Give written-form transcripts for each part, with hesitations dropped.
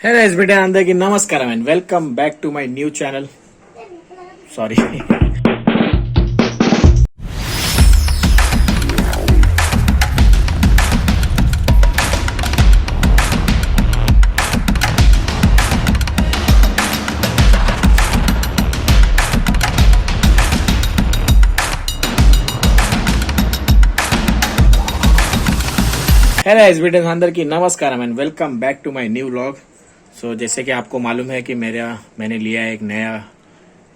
Hey guys, बेटे అందరికి నమస్కారం and welcome back to my new channel. Sorry. Hey guys, बेटे అందరికి नमस्कारम and welcome back to my new vlog. सो जैसे कि आपको मालूम है कि मैंने लिया एक नया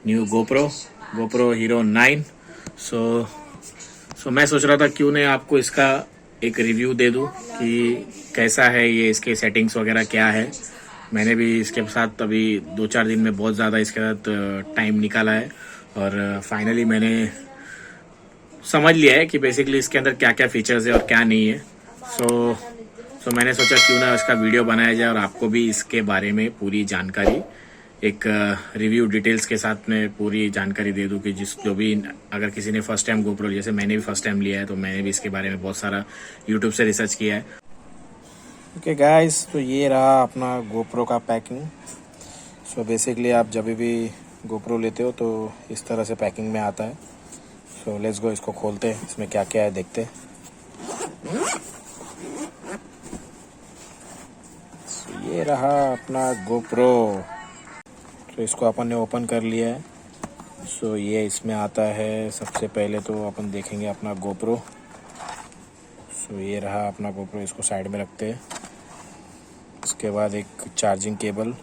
न्यू गोप्रो हीरो 9. सो मैं सोच रहा था क्यों नहीं आपको इसका एक रिव्यू दे दूं कि कैसा है ये, इसके सेटिंग्स वगैरह क्या है. मैंने भी इसके साथ अभी 2-4 दिन में बहुत ज़्यादा इसके साथ टाइम निकाला है और फाइनली मैंने समझ लिया है कि बेसिकली इसके अंदर क्या क्या फीचर्स है और क्या नहीं है. सो मैंने सोचा क्यों ना इसका वीडियो बनाया जाए और आपको भी इसके बारे में पूरी जानकारी, एक रिव्यू डिटेल्स के साथ में पूरी जानकारी दे दूं कि जो भी अगर किसी ने फर्स्ट टाइम गोप्रो, जैसे मैंने भी फर्स्ट टाइम लिया है तो मैंने भी इसके बारे में बहुत सारा यूट्यूब से रिसर्च किया है. ओके गाइस, तो ये रहा अपना गोप्रो का पैकिंग. सो बेसिकली आप जब भी गोप्रो लेते हो तो इस तरह से पैकिंग में आता है. सो लेट्स गो, इसको खोलते हैं, इसमें क्या क्या है देखते हैं. ये रहा अपना गोप्रो. तो इसको अपन ने ओपन कर लिया है. सो ये इसमें आता है. सबसे पहले तो अपन देखेंगे अपना गोप्रो. सो ये रहा अपना गोप्रो, इसको साइड में रखते हैं. उसके बाद एक चार्जिंग केबल,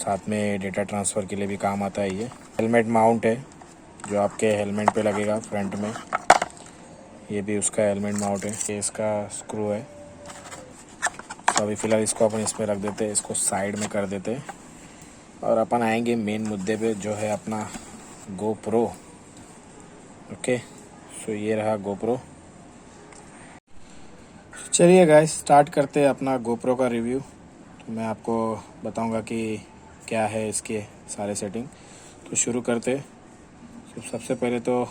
साथ में डेटा ट्रांसफ़र के लिए भी काम आता है. ये हेलमेट माउंट है जो आपके हेलमेट पे लगेगा फ्रंट में. ये भी उसका हेलमेट माउंट है. ये इसका स्क्रू है. तो अभी फ़िलहाल इसको अपन इसमें रख देते हैं, इसको साइड में कर देते हैं और अपन आएंगे मेन मुद्दे पे जो है अपना गोप्रो. ओके, सो ये रहा गोप्रो. चलिए गाइस, स्टार्ट करते हैं अपना गोप्रो का रिव्यू. तो मैं आपको बताऊंगा कि क्या है इसके सारे सेटिंग. तो शुरू करते. सबसे पहले तो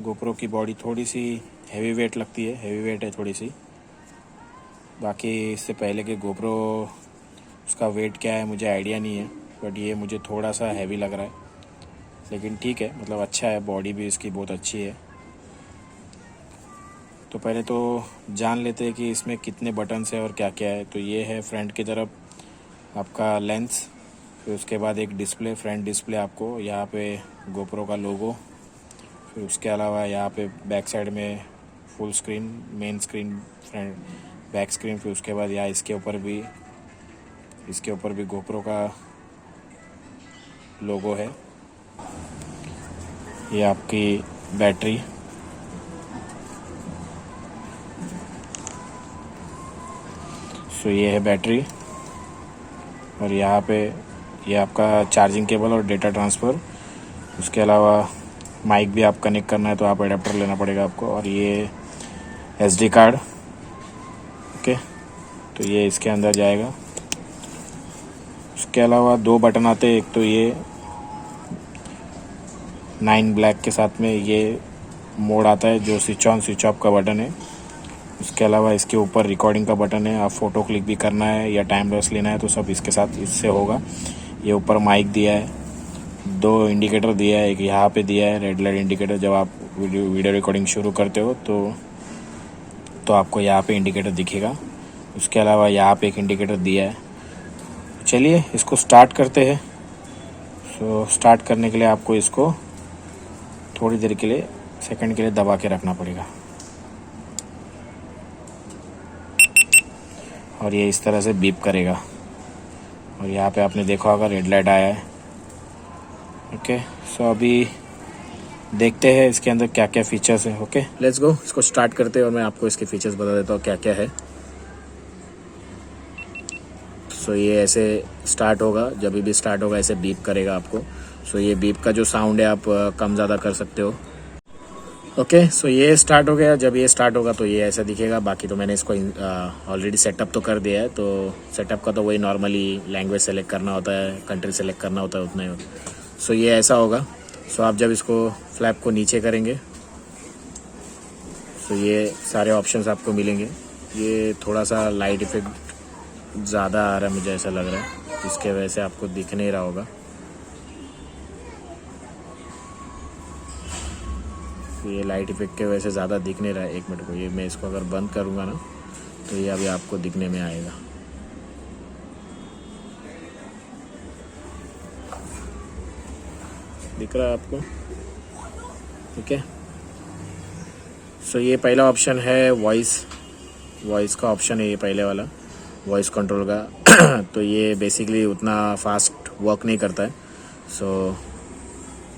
गोप्रो की बॉडी थोड़ी सी हैवी वेट लगती है, हैवी वेट है थोड़ी सी. बाकी इससे पहले कि गोप्रो उसका वेट क्या है मुझे आइडिया नहीं है, बट ये मुझे थोड़ा सा हैवी लग रहा है. लेकिन ठीक है, मतलब अच्छा है, बॉडी भी इसकी बहुत अच्छी है. तो पहले तो जान लेते हैं कि इसमें कितने बटन्स है और क्या क्या है. तो ये है फ्रंट की तरफ आपका लेंस. फिर उसके बाद एक डिस्प्ले, फ्रंट डिस्प्ले आपको यहाँ पे गोप्रो का लोगो. फिर उसके अलावा यहाँ पे बैक साइड में full screen, main screen, front back screen. फिर उसके बाद यहाँ इसके ऊपर भी गोप्रो का लोगो है. ये आपकी बैटरी. सो ये है बैटरी. और यहाँ पे ये आपका चार्जिंग केबल और डेटा ट्रांसफ़र. उसके अलावा माइक भी आप कनेक्ट करना है तो आप एडाप्टर लेना पड़ेगा आपको. और ये SD कार्ड. ओके, तो ये इसके अंदर जाएगा. उसके अलावा 2 बटन आते हैं. एक तो ये 9 ब्लैक के साथ में ये मोड आता है जो स्विच ऑन स्विच ऑफ का बटन है. उसके अलावा इसके ऊपर रिकॉर्डिंग का बटन है. आप फ़ोटो क्लिक भी करना है या टाइम लैप्स लेना है तो सब इसके साथ इससे होगा. ये ऊपर माइक दिया है. 2 इंडिकेटर दिया है. एक यहाँ पे दिया है रेड लाइट इंडिकेटर. जब आप वीडियो रिकॉर्डिंग शुरू करते हो तो आपको यहाँ पे इंडिकेटर दिखेगा. उसके अलावा यहाँ पे एक इंडिकेटर दिया है. चलिए इसको स्टार्ट करते हैं. सो स्टार्ट करने के लिए आपको इसको थोड़ी देर के लिए, सेकंड के लिए दबा के रखना पड़ेगा. और ये इस तरह से बीप करेगा. और यहाँ पे आपने देखा होगा रेड लाइट आया है. ओके, सो अभी देखते हैं इसके अंदर क्या क्या फीचर्स हैं. ओके, लेट्स गो, इसको स्टार्ट करते हैं और मैं आपको इसके फीचर्स बता देता हूँ क्या क्या है. सो ये ऐसे स्टार्ट होगा, जब भी स्टार्ट होगा ऐसे बीप करेगा आपको. सो ये बीप का जो साउंड है आप कम ज़्यादा कर सकते हो. ओके, सो ये स्टार्ट हो गया. जब ये स्टार्ट होगा तो ये ऐसा दिखेगा. बाकी तो मैंने इसको ऑलरेडी सेटअप तो कर दिया है. तो सेटअप का तो वही नॉर्मली लैंग्वेज सेलेक्ट करना होता है, कंट्री सेलेक्ट करना होता है, उतना ही. सो ये ऐसा होगा. सो आप जब इसको फ्लैप को नीचे करेंगे तो ये सारे ऑप्शंस आपको मिलेंगे. ये थोड़ा सा लाइट इफेक्ट ज़्यादा आ रहा है, मुझे ऐसा लग रहा है, जिसके वजह से आपको दिख नहीं रहा होगा। तो ये लाइट इफेक्ट के वजह से ज़्यादा दिख नहीं रहा है। 1 मिनट को, ये मैं इसको अगर बंद करूँगा ना तो ये अभी आपको दिखने में आएगा। दिख रहा है आपको? ठीक है। सो ये पहला ऑप्शन है वॉइस का ऑप्शन है, ये पहले वाला वॉइस कंट्रोल का। तो ये बेसिकली उतना फास्ट वर्क नहीं करता है।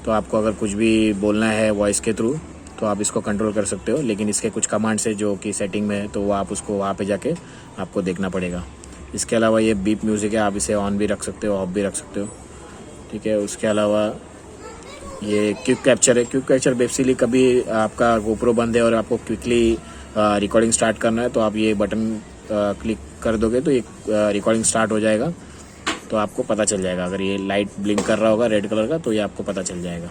तो आपको अगर कुछ भी बोलना है वॉइस के थ्रू तो आप इसको कंट्रोल कर सकते हो, लेकिन इसके कुछ कमांड्स है जो कि सेटिंग में है, तो वो आप उसको वहाँ पे जाके आपको देखना पड़ेगा। इसके अलावा ये बीप म्यूज़िक है, आप इसे ऑन भी रख सकते हो, ऑफ भी रख सकते हो। ठीक है। उसके अलावा ये क्विक कैप्चर है। क्विक कैप्चर बेसिकली कभी आपका गोप्रो बंद है और आपको क्विकली रिकॉर्डिंग स्टार्ट करना है, तो आप ये बटन क्लिक कर दोगे तो ये रिकॉर्डिंग स्टार्ट हो जाएगा, तो आपको पता चल जाएगा। अगर ये लाइट ब्लिंक कर रहा होगा रेड कलर का तो ये आपको पता चल जाएगा।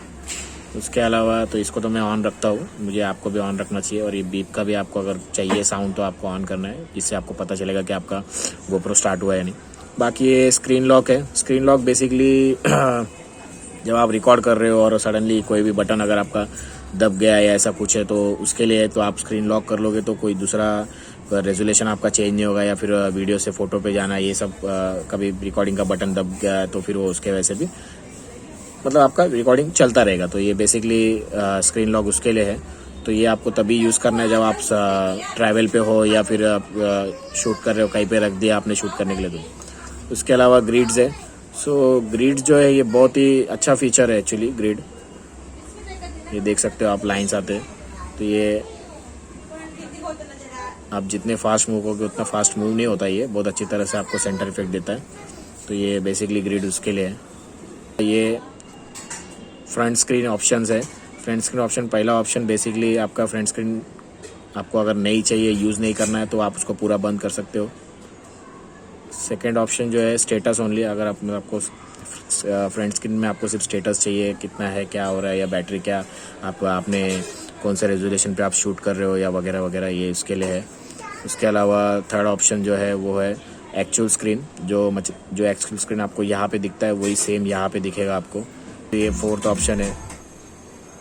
उसके अलावा तो इसको तो मैं ऑन रखता हूँ, मुझे आपको भी ऑन रखना चाहिए। और ये बीप का भी आपको अगर चाहिए साउंड तो आपको ऑन करना है, जिससे आपको पता चलेगा कि आपका गोप्रो स्टार्ट हुआ है या नहीं। बाकी ये स्क्रीन लॉक है। स्क्रीन लॉक बेसिकली जब आप रिकॉर्ड कर रहे हो और सडनली कोई भी बटन अगर आपका दब गया या ऐसा कुछ है तो उसके लिए तो आप स्क्रीन लॉक कर लोगे, तो कोई दूसरा रेजोल्यूशन आपका चेंज नहीं होगा, या फिर वीडियो से फ़ोटो पे जाना ये सब कभी रिकॉर्डिंग का बटन दब गया तो फिर वो उसके वजह से भी मतलब आपका रिकॉर्डिंग चलता रहेगा। तो ये बेसिकली स्क्रीन लॉक उसके लिए है। तो ये आपको तभी यूज़ करना है जब आप ट्रैवल पे हो या फिर आप शूट कर रहे हो, कहीं पे रख दिया आपने शूट करने के लिए। तो उसके अलावा ग्रिड्स है। सो ग्रिड जो है ये बहुत ही अच्छा फीचर है एक्चुअली। ग्रिड ये देख सकते हो आप, लाइन्स आते हैं, तो ये आप जितने फास्ट मूव करोगे उतना फास्ट मूव नहीं होता, ये बहुत अच्छी तरह से आपको सेंटर इफेक्ट देता है। तो ये बेसिकली ग्रिड उसके लिए है। ये फ्रंट स्क्रीन ऑप्शंस है। फ्रंट स्क्रीन ऑप्शन, पहला ऑप्शन बेसिकली आपका फ्रंट स्क्रीन आपको अगर नहीं चाहिए, यूज़ नहीं करना है, तो आप उसको पूरा बंद कर सकते हो। सेकेंड ऑप्शन जो है स्टेटस ओनली, अगर आपको फ्रंट स्क्रीन में आपको सिर्फ स्टेटस चाहिए, कितना है, क्या हो रहा है, या बैटरी क्या आपने कौन से रेजोल्यूशन पे आप शूट कर रहे हो या वगैरह वगैरह, ये इसके लिए है। उसके अलावा थर्ड ऑप्शन जो है वो है एक्चुअल स्क्रीन। जो एक्चुअल स्क्रीन आपको यहाँ पे दिखता है वही सेम यहाँ पे दिखेगा आपको। ये फोर्थ ऑप्शन है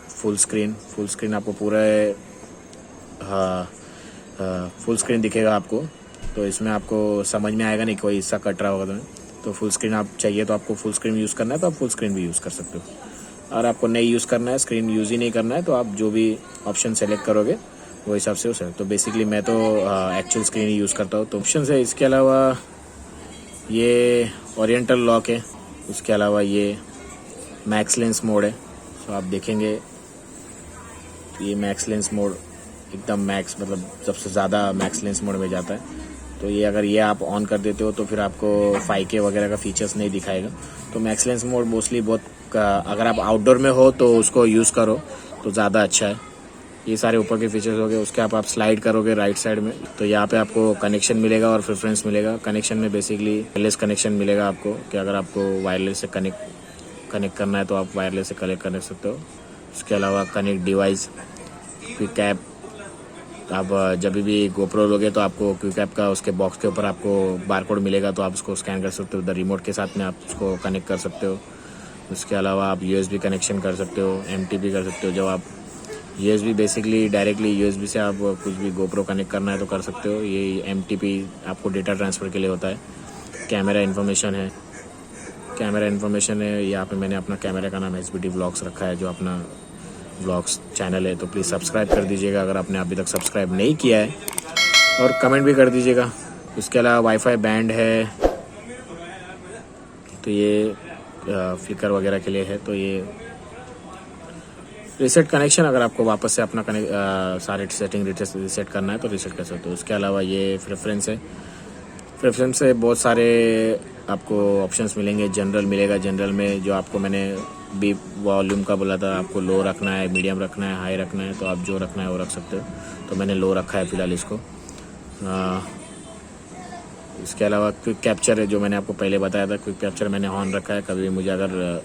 फुल स्क्रीन। फुल स्क्रीन आपको पूरा फुल स्क्रीन दिखेगा आपको, तो इसमें आपको समझ में आएगा नहीं कोई हिस्सा कट रहा होगा तो फुल स्क्रीन आप चाहिए तो आपको फुल स्क्रीन यूज़ करना है तो आप फुल स्क्रीन भी यूज़ कर सकते हो। और आपको नहीं यूज़ करना है, स्क्रीन यूज़ ही नहीं करना है, तो आप जो भी ऑप्शन सेलेक्ट करोगे वो हिसाब से हो सकता है। तो बेसिकली मैं तो एक्चुअल स्क्रीन ही यूज़ करता हूँ। तो ऑप्शन है। इसके अलावा ये ओरिएंटल लॉक है। उसके अलावा ये मैक्स लेंस मोड है। तो आप देखेंगे ये मैक्स लेंस मोड एकदम मैक्स, मतलब सबसे ज़्यादा मैक्स लेंस मोड में जाता है। तो ये अगर ये आप ऑन कर देते हो तो फिर आपको 5K वगैरह का फीचर्स नहीं दिखाएगा। तो मैक्स लेंस मोड मोस्टली बहुत अगर आप आउटडोर में हो तो उसको यूज़ करो तो ज़्यादा अच्छा है। ये सारे ऊपर के फीचर्स हो गए। उसके आप स्लाइड करोगे राइट साइड में तो यहाँ पे आपको कनेक्शन मिलेगा और प्रेफरेंस मिलेगा। कनेक्शन में बेसिकली वायरलेस कनेक्शन मिलेगा आपको, कि अगर आपको वायरलेस से कनेक्ट करना है तो आप वायरलेस से कनेक्ट कर सकते हो। उसके अलावा कनेक्ट डिवाइस, क्विक ऐप, आप जब भी गोप्रो लोगे तो आपको क्विक ऐप का उसके बॉक्स के ऊपर आपको बारकोड मिलेगा, तो आप उसको स्कैन कर सकते हो। द रिमोट के साथ में आप उसको कनेक्ट कर सकते हो। उसके अलावा आप USB कनेक्शन कर सकते हो, MTP कर सकते हो। जब आप USB बेसिकली डायरेक्टली USB से आप कुछ भी गोप्रो कनेक्ट करना है तो कर सकते हो। ये MTP आपको डेटा ट्रांसफ़र के लिए होता है। कैमरा इन्फॉर्मेशन है। कैमरा इन्फॉर्मेशन है, यहाँ पे मैंने अपना कैमरा का नाम SBD व्लॉग्स रखा है, जो अपना व्लॉग्स चैनल है। तो प्लीज़ सब्सक्राइब कर दीजिएगा अगर आपने अभी तक सब्सक्राइब नहीं किया है, और कमेंट भी कर दीजिएगा। उसके अलावा वाईफाई बैंड है, तो ये फ्लिकर वगैरह के लिए है। तो ये रीसेट कनेक्शन, अगर आपको वापस से अपना सारे सेटिंग रीसेट करना है तो रीसेट कर सकते हो। उसके अलावा ये प्रेफरेंस है। प्रेफरेंस से बहुत सारे आपको ऑप्शंस मिलेंगे। जनरल मिलेगा, जनरल में जो आपको मैंने भी वॉल्यूम का बोला था, आपको लो रखना है, मीडियम रखना है, हाई रखना है, तो आप जो रखना है वो रख सकते हो। तो मैंने लो रखा है फ़िलहाल इसको। इसके अलावा क्विक कैप्चर है, जो मैंने आपको पहले बताया था, क्विक कैप्चर मैंने ऑन रखा है। कभी मुझे अगर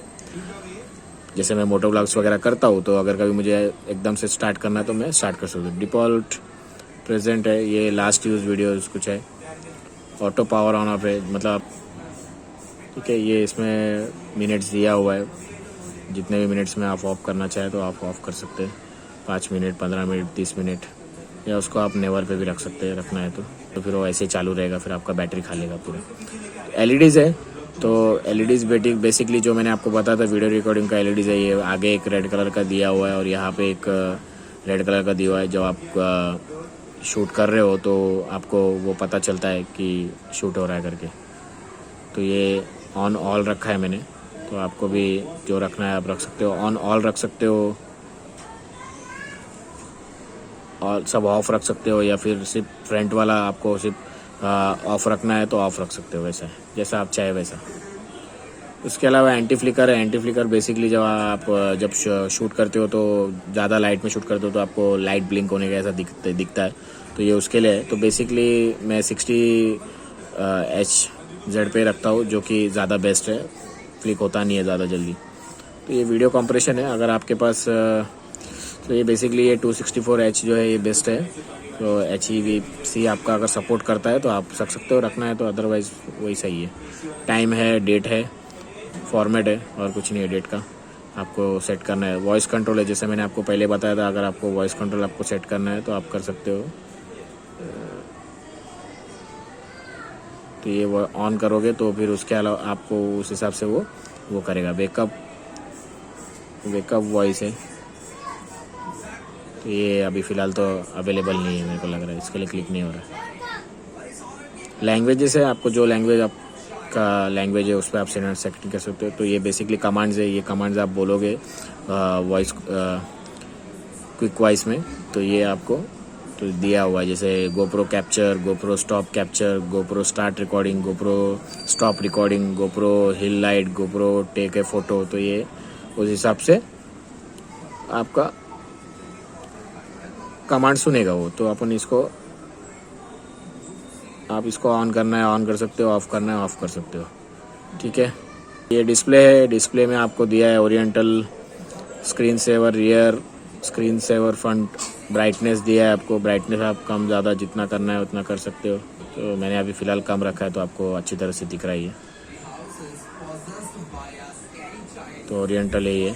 जैसे मैं मोटो व्लॉग्स वगैरह करता हूँ तो अगर कभी मुझे एकदम से स्टार्ट करना है तो मैं स्टार्ट कर सकता हूँ। डिफ़ॉल्ट प्रेजेंट है, ये लास्ट यूज़ वीडियोज़ कुछ है। ऑटो पावर ऑन ऑफ है, मतलब ठीक है। ये इसमें मिनट्स दिया हुआ है, जितने भी मिनट्स में आप ऑफ करना चाहे तो आप ऑफ कर सकते हैं, 5 मिनट, 15 मिनट, 30 मिनट, या उसको आप नेवर पे भी रख सकते हैं, रखना है तो फिर वो ऐसे ही चालू रहेगा, फिर आपका बैटरी खा लेगा पूरा। एलईडीज़ है, तो एलईडीज़ बेसिकली जो मैंने आपको बताया था वीडियो रिकॉर्डिंग का एलईडीज़ है। ये आगे एक रेड कलर का दिया हुआ है और यहाँ पे एक रेड कलर का दिया हुआ है। जब आप शूट कर रहे हो तो आपको वो पता चलता है कि शूट हो रहा है करके। तो ये ऑन ऑल रखा है मैंने, तो आपको भी जो रखना है आप रख सकते हो, ऑन ऑल रख सकते हो, और सब ऑफ रख सकते हो, या फिर सिर्फ फ्रंट वाला आपको सिर्फ ऑफ रखना है तो ऑफ रख सकते हो, वैसा जैसा आप चाहे वैसा। उसके अलावा एंटी फ्लिकर है। एंटी फ्लिकर बेसिकली जब शूट करते हो तो ज़्यादा लाइट में शूट करते हो तो आपको लाइट ब्लिंक होने का ऐसा दिखता है, तो ये उसके लिए है। तो बेसिकली मैं 60 Hz पे रखता हूँ, जो कि ज़्यादा बेस्ट है, फ्लिक होता नहीं है ज़्यादा जल्दी। तो ये वीडियो कंप्रेशन है अगर आपके पास, तो ये बेसिकली ये 264H जो है ये बेस्ट है। तो HEVC आपका अगर सपोर्ट करता है तो आप रख सकते हो, रखना है तो, अदरवाइज़ वही सही है। टाइम है, डेट है, फॉर्मेट है, और कुछ नहीं है डेट का, आपको सेट करना है। वॉइस कंट्रोल है, जैसे मैंने आपको पहले बताया था, अगर आपको वॉइस कंट्रोल आपको सेट करना है तो आप कर सकते हो। तो ये वो ऑन करोगे तो फिर उसके अलावा आपको उस हिसाब से वो करेगा। वेकअप वॉइस है, तो ये अभी फ़िलहाल तो अवेलेबल नहीं है, मेरे को लग रहा है इसके लिए क्लिक नहीं हो रहा है। लैंग्वेजेस है, आपको जो लैंग्वेज आपका लैंग्वेज है उस पर आप सेटिंग कर सकते हो। तो ये बेसिकली कमांड्स है, ये कमांड्स आप बोलोगे वॉइस क्विक वॉइस में, तो ये आपको तो दिया हुआ है, जैसे GoPro capture, GoPro stop capture, GoPro start recording, GoPro stop recording, GoPro highlight, GoPro take a photo. तो ये उस हिसाब से आपका कमांड सुनेगा वो, तो अपन इसको आप इसको ऑन करना है ऑन कर सकते हो, ऑफ करना है ऑफ कर सकते हो, ठीक है। ये डिस्प्ले है, डिस्प्ले में आपको दिया है oriental, screen saver rear, screen saver front, brightness दिया है आपको, ब्राइटनेस आप कम ज़्यादा जितना करना है उतना कर सकते हो। तो मैंने अभी फ़िलहाल कम रखा है तो आपको अच्छी तरह से दिख रहा है। तो ओरिएंटल है ये,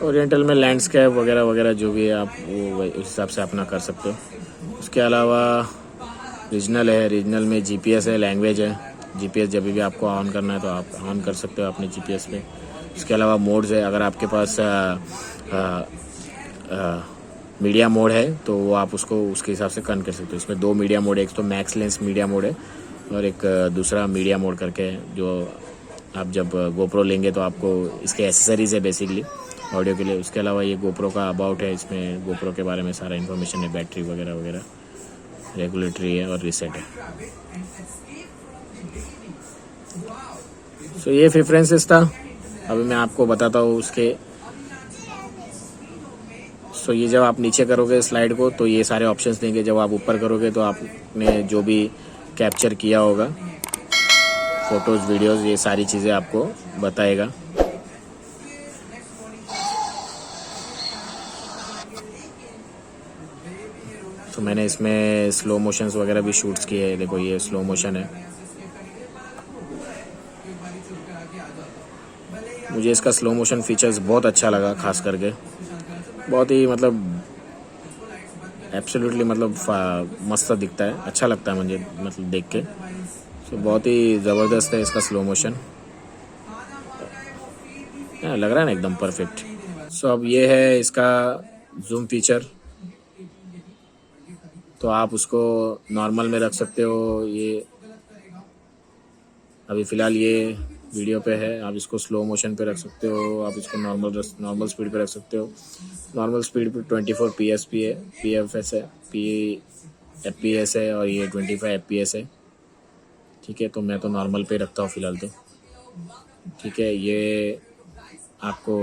ओरिएंटल में लैंडस्केप वगैरह वगैरह जो भी है आप वो उस हिसाब से अपना कर सकते हो। उसके अलावा रीजनल है, रीजनल में जीपीएस है, लैंग्वेज है। जीपीएस जब भी आपको ऑन करना है तो आप ऑन कर सकते हो अपने जीपीएस पे। उसके अलावा मोड्स है, अगर आपके पास मीडिया मोड है तो वो आप उसको उसके हिसाब से कन कर सकते हो। इसमें 2 मीडिया मोड है, एक तो मैक्स लेंस मीडिया मोड है और एक दूसरा मीडिया मोड करके है, जो आप जब गोप्रो लेंगे तो आपको इसके एसेसरीज़ है बेसिकली ऑडियो के लिए। उसके अलावा ये गोप्रो का अबाउट है, इसमें गोप्रो के बारे में सारा इन्फॉर्मेशन है, बैटरी वगैरह वगैरह, रेगुलेटरी है और रीसेट है। सो ये प्रेफरेंसेस था, अभी मैं आपको बताता हूँ उसके। सो ये जब आप नीचे करोगे स्लाइड को तो ये सारे ऑप्शंस देंगे, जब आप ऊपर करोगे तो आपने जो भी कैप्चर किया होगा फोटोज़, वीडियोज़, ये सारी चीज़ें आपको बताएगा। तो मैंने इसमें स्लो मोशंस वगैरह भी शूट्स किए हैं, देखो ये स्लो मोशन है। मुझे इसका स्लो मोशन फीचर्स बहुत अच्छा लगा, खास करके बहुत ही मतलब एब्सोल्युटली मतलब मस्त दिखता है, अच्छा लगता है मुझे मतलब देख के। तो बहुत ही ज़बरदस्त है इसका स्लो मोशन, लग रहा है ना एकदम परफेक्ट। सो अब ये है इसका जूम फीचर, तो आप उसको नॉर्मल में रख सकते हो। ये अभी फ़िलहाल ये वीडियो पे है, आप इसको स्लो मोशन पे रख सकते हो, आप इसको नॉर्मल स्पीड पे रख सकते हो। नॉर्मल स्पीड पे 24 PSP है, PFS है, FPS है, और ये 25 FPS है, ठीक है। तो मैं तो नॉर्मल पे रखता हूँ फ़िलहाल तो, ठीक है। ये आपको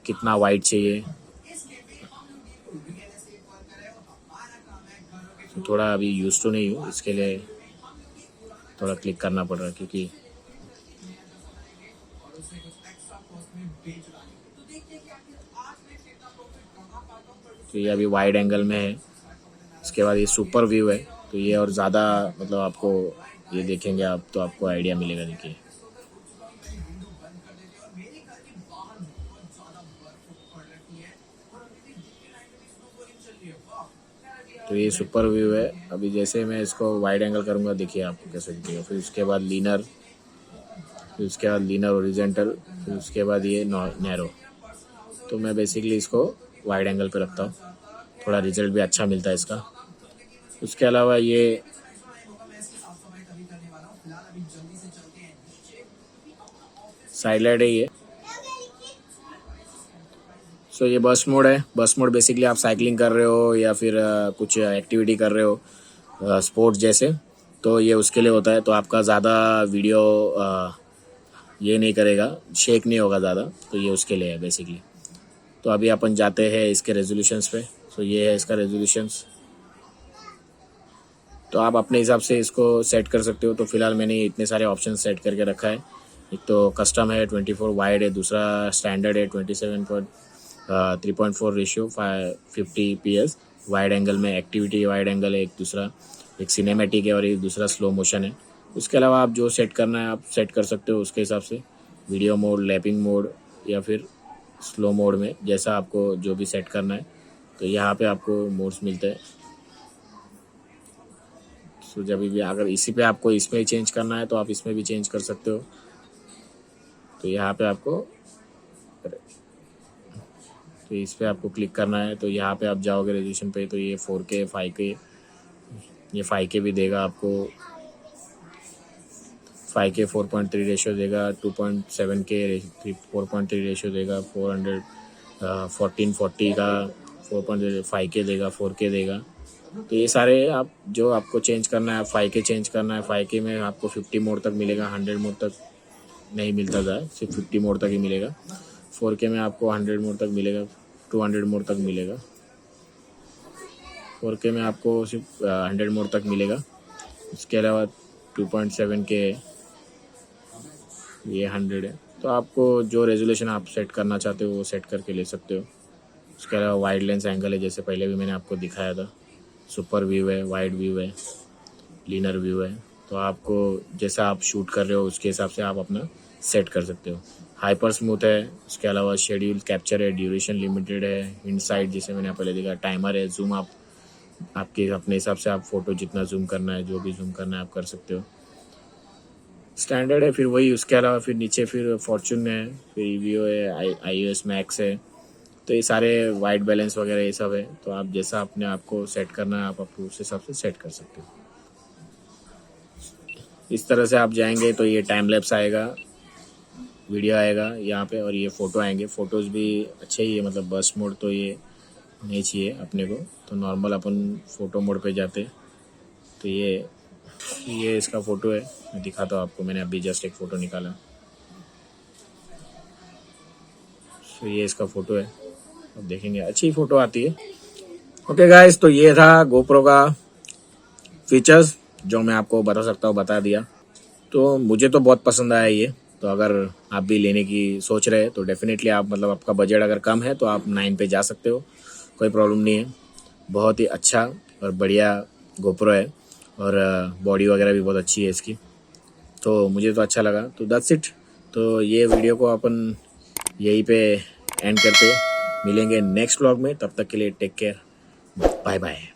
कितना वाइड चाहिए, तो थोड़ा अभी यूज़ तो नहीं हूँ, इसके लिए थोड़ा क्लिक करना पड़ रहा है, क्योंकि तो ये अभी वाइड एंगल में है, उसके बाद ये सुपर व्यू है, तो ये और ज़्यादा मतलब आपको ये देखेंगे आप तो आपको आइडिया मिलेगा। देखिए तो ये सुपर व्यू है। अभी जैसे मैं इसको वाइड एंगल करूँगा, देखिए आपको कैसे दिखेगा। फिर उसके बाद लीनर, फिर उसके बाद लीनर ओरिजेंटल, फिर उसके बाद ये नैरो। तो मैं बेसिकली इसको वाइड एंगल पे रखता हूँ, थोड़ा रिजल्ट भी अच्छा मिलता है इसका। उसके अलावा ये साइड लाइट है ये। सो ये बस मोड है। बस मोड बेसिकली आप साइकिलिंग कर रहे हो या फिर कुछ एक्टिविटी कर रहे हो स्पोर्ट्स जैसे, तो ये उसके लिए होता है। तो आपका ज़्यादा वीडियो ये नहीं करेगा, शेक नहीं होगा ज़्यादा, तो ये उसके लिए है बेसिकली। तो अभी अपन जाते हैं इसके रेजोल्यूशंस पे। तो ये है इसका रेजोल्यूशंस, तो आप अपने हिसाब से इसको सेट कर सकते हो। तो फिलहाल मैंने इतने सारे ऑप्शन सेट करके रखा है। एक तो कस्टम है 24 वाइड है, दूसरा स्टैंडर्ड है 3.4 रेशियो 50 PS वाइड एंगल में एक्टिविटी वाइड एंगल है, एक दूसरा एक सिनेमैटिक है और एक दूसरा स्लो मोशन है। उसके अलावा आप जो सेट करना है आप सेट कर सकते हो उसके हिसाब से, वीडियो मोड, लैपिंग मोड या फिर स्लो मोड में, जैसा आपको जो भी सेट करना है। तो यहाँ पे आपको मोड्स मिलते हैं। तो जब भी अगर इसी पे आपको इसमें चेंज करना है तो आप इसमें भी चेंज कर सकते हो। तो यहाँ पे आपको तो इस पर आपको क्लिक करना है। तो यहाँ पे आप जाओगे रेजोल्यूशन पे, तो ये 4K 5K, ये 5K भी देगा आपको। 5K 4.3 रेशियो देगा, 2.7K 4.3 रेशियो देगा, 1440 का 4.5K देगा, 4K देगा। तो ये सारे आप जो आपको चेंज करना है, 5K चेंज करना है। 5K में आपको 50 मोड तक मिलेगा, 100 मोड तक नहीं मिलता था, सिर्फ 50 मोड तक ही मिलेगा। 4K में आपको 100 मोड तक मिलेगा, 200 मोड तक मिलेगा। 4K में आपको सिर्फ 100 मोड तक मिलेगा। उसके अलावा 2.7K ये 100 है। तो आपको जो रेजोल्यूशन आप सेट करना चाहते हो वो सेट करके ले सकते हो। उसके अलावा वाइड लेंस एंगल है, जैसे पहले भी मैंने आपको दिखाया था। सुपर व्यू है, वाइड व्यू है, लीनर व्यू है। तो आपको जैसा आप शूट कर रहे हो उसके हिसाब से आप अपना सेट कर सकते हो। हाइपर स्मूथ है, उसके अलावा शेड्यूल कैप्चर है, ड्यूरेशन लिमिटेड है, इनसाइड जैसे मैंने पहले देखा, टाइमर है, जूम आप आपके अपने हिसाब से आप फोटो जितना जूम करना है, जो भी जूम करना है आप कर सकते हो। स्टैंडर्ड है, फिर वही। उसके अलावा फिर नीचे फिर फॉर्चून है, फिर ईवीओ है, iOS मैक्स है। तो ये सारे वाइट बैलेंस वगैरह ये सब है। तो आप जैसा अपने आप को सेट करना है आप उस हिसाब से सेट कर सकते हो। इस तरह से आप जाएंगे तो ये टाइम लैप्स आएगा, वीडियो आएगा यहाँ पे, और ये फ़ोटो आएंगे। फ़ोटोज़ भी अच्छे ही है, मतलब बस मोड तो ये नहीं चाहिए अपने को। तो नॉर्मल अपन फ़ोटो मोड पे जाते। तो ये इसका फ़ोटो है, मैं दिखाता हूँ आपको। मैंने अभी जस्ट एक फ़ोटो निकाला। तो ये इसका फ़ोटो है, अब देखेंगे अच्छी फ़ोटो आती है। ओके गाइस, तो ये था गोप्रो का फीचर्स जो मैं आपको बता सकता हूँ, बता दिया। तो मुझे तो बहुत पसंद आया ये। तो अगर आप भी लेने की सोच रहे हैं तो डेफिनेटली आप, मतलब आपका बजट अगर कम है तो आप 9 पे जा सकते हो, कोई प्रॉब्लम नहीं है। बहुत ही अच्छा और बढ़िया गोप्रो है, और बॉडी वगैरह भी बहुत अच्छी है इसकी। तो मुझे तो अच्छा लगा। तो दैट्स इट। तो ये वीडियो को अपन यहीं पे एंड करते, मिलेंगे नेक्स्ट व्लॉग में। तब तक के लिए टेक केयर, बाय बाय।